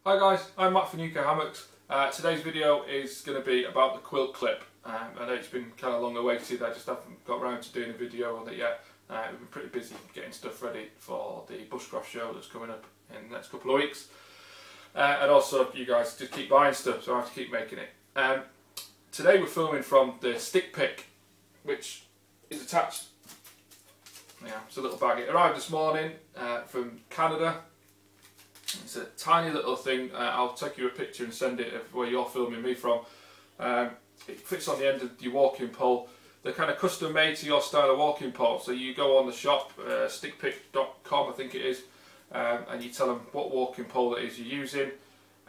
Hi guys, I'm Matt from UKhammocks. Today's video is going to be about the Quilt Clip. I know it's been kind of long awaited, I just haven't got around to doing a video on it yet. We've been pretty busy getting stuff ready for the Bushcraft show that's coming up in the next couple of weeks. And also you guys just keep buying stuff, so I have to keep making it. Today we're filming from the StickPic, which is attached. Yeah, it's a little bag. It arrived this morning from Canada. It's a tiny little thing. I'll take you a picture and send it of where you're filming me from. It fits on the end of your walking pole. They're kind of custom made to your style of walking pole. So you go on the shop, StickPic.com I think it is, and you tell them what walking pole it is you're using,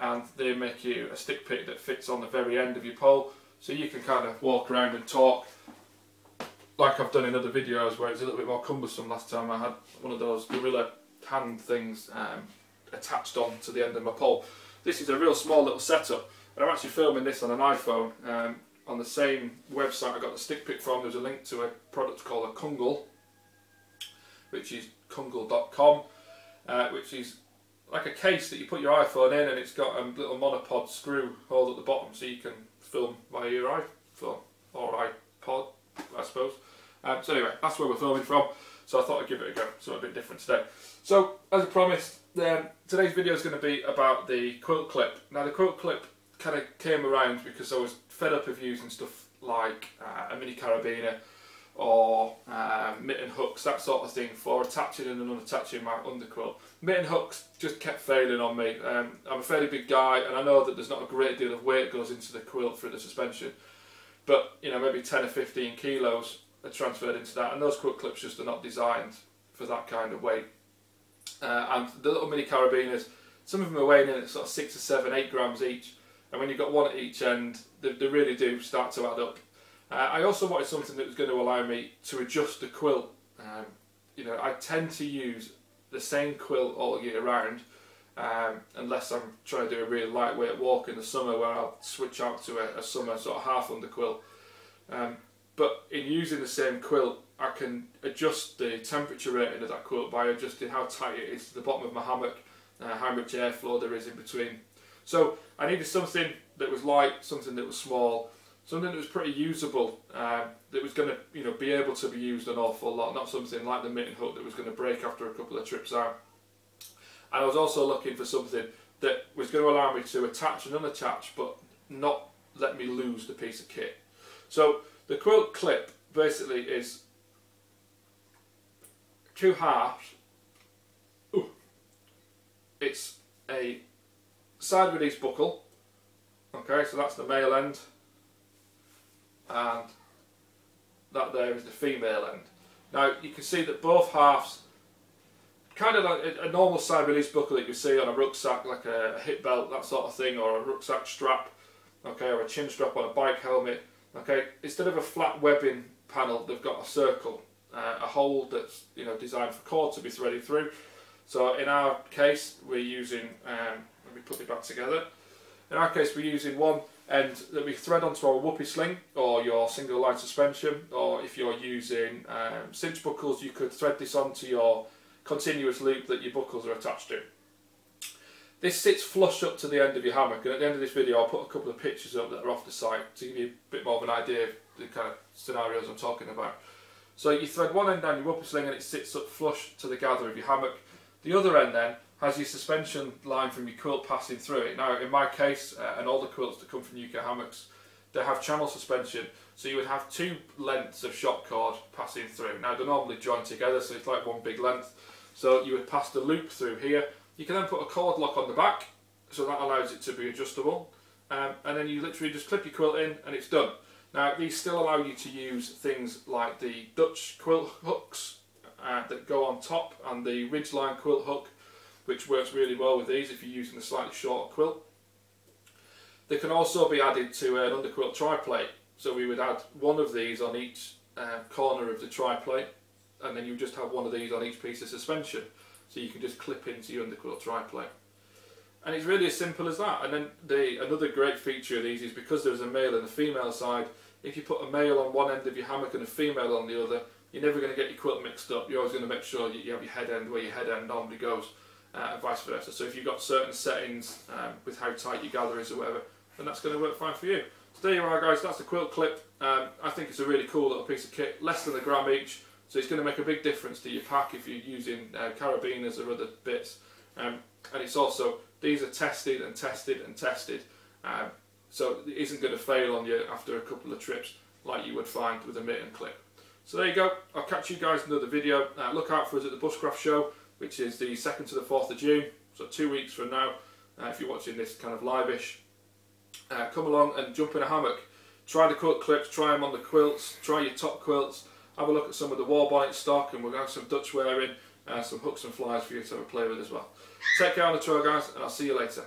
and they make you a stick pick that fits on the very end of your pole. So you can kind of walk around and talk like I've done in other videos where it's a little bit more cumbersome. Last time I had one of those gorilla hand things attached on to the end of my pole. This is a real small little setup, and I'm actually filming this on an iPhone. On the same website I got the StickPic from, there's a link to a product called a Kungl, which is Kungl.com, which is like a case that you put your iPhone in, and it's got a little monopod screw hole at the bottom, so you can film via your iPhone or iPod, I suppose. So anyway, that's where we're filming from. So I thought I'd give it a go, something a bit different today. So as I promised, today's video is going to be about the Quilt Clip. Now the Quilt Clip kind of came around because I was fed up of using stuff like a mini carabiner or mitten hooks, that sort of thing, for attaching and unattaching my underquilt. Mitten hooks just kept failing on me. I'm a fairly big guy, and I know that there's not a great deal of weight goes into the quilt through the suspension, but you know, maybe 10 or 15 kilos are transferred into that, and those quilt clips just are not designed for that kind of weight. And the little mini carabiners, some of them are weighing in at sort of 6 or 7, 8 grams each, and when you've got one at each end, they really do start to add up. I also wanted something that was going to allow me to adjust the quilt. You know, I tend to use the same quilt all year round, unless I'm trying to do a really lightweight walk in the summer, where I'll switch out to a summer sort of half under quilt. But in using the same quilt, I can adjust the temperature rating of that quilt by adjusting how tight it is to the bottom of my hammock, how much airflow there is in between. So I needed something that was light, something that was small, something that was pretty usable, that was going to be able to be used an awful lot, not something like the mitten hook that was going to break after a couple of trips out. And I was also looking for something that was going to allow me to attach and unattach, but not let me lose the piece of kit. So the Quilt Clip basically is two halves. Ooh. It's a side release buckle. Okay, so that's the male end, and that there is the female end. Now you can see that both halves, kind of like a normal side release buckle that you see on a rucksack, like a hip belt, that sort of thing, or a rucksack strap, okay, or a chin strap on a bike helmet. Okay, instead of a flat webbing panel, they've got a circle, a hole that's designed for cord to be threaded through. So in our case, we're using, let me put it back together. In our case, we're using one end that we thread onto our whoopee sling or your single line suspension, or if you're using cinch buckles, you could thread this onto your continuous loop that your buckles are attached to. This sits flush up to the end of your hammock, and at the end of this video I'll put a couple of pictures up that are off the site to give you a bit more of an idea of the kind of scenarios I'm talking about. So you thread one end down your whoopee sling and it sits up flush to the gather of your hammock. The other end then has your suspension line from your quilt passing through it. Now in my case, and all the quilts that come from UKhammocks, they have channel suspension, so you would have two lengths of shock cord passing through. Now they're normally joined together, so it's like one big length. So you would pass the loop through here. You can then put a cord lock on the back, so that allows it to be adjustable, and then you literally just clip your quilt in and it's done. Now these still allow you to use things like the Dutch quilt hooks that go on top, and the ridgeline quilt hook, which works really well with these if you're using a slightly shorter quilt. They can also be added to an underquilt tri-plate, so we would add one of these on each corner of the tri-plate, and then you just have one of these on each piece of suspension, so you can just clip into your underquilt tri-plate. And it's really as simple as that. And then another great feature of these is, because there's a male and a female side, if you put a male on one end of your hammock and a female on the other, you're never going to get your quilt mixed up. You're always going to make sure you have your head end where your head end normally goes. and vice versa. So if you've got certain settings with how tight your gather is or whatever, then that's going to work fine for you. So there you are guys, that's the Quilt Clip. I think it's a really cool little piece of kit, less than a gram each, so it's going to make a big difference to your pack if you're using carabiners or other bits. And it's also, these are tested and tested and tested, so it isn't going to fail on you after a couple of trips like you would find with a mitten clip. So there you go, I'll catch you guys in another video. Look out for us at the Bushcraft Show, which is the 2nd to the 4th of June, so 2 weeks from now, if you're watching this kind of live-ish. Come along and jump in a hammock. Try the Quilt Clips, try them on the quilts, try your top quilts, have a look at some of the wall bonnet stock, and we'll have some Dutch wearing, some hooks and flies for you to have a play with as well. Take care on the tour guys, and I'll see you later.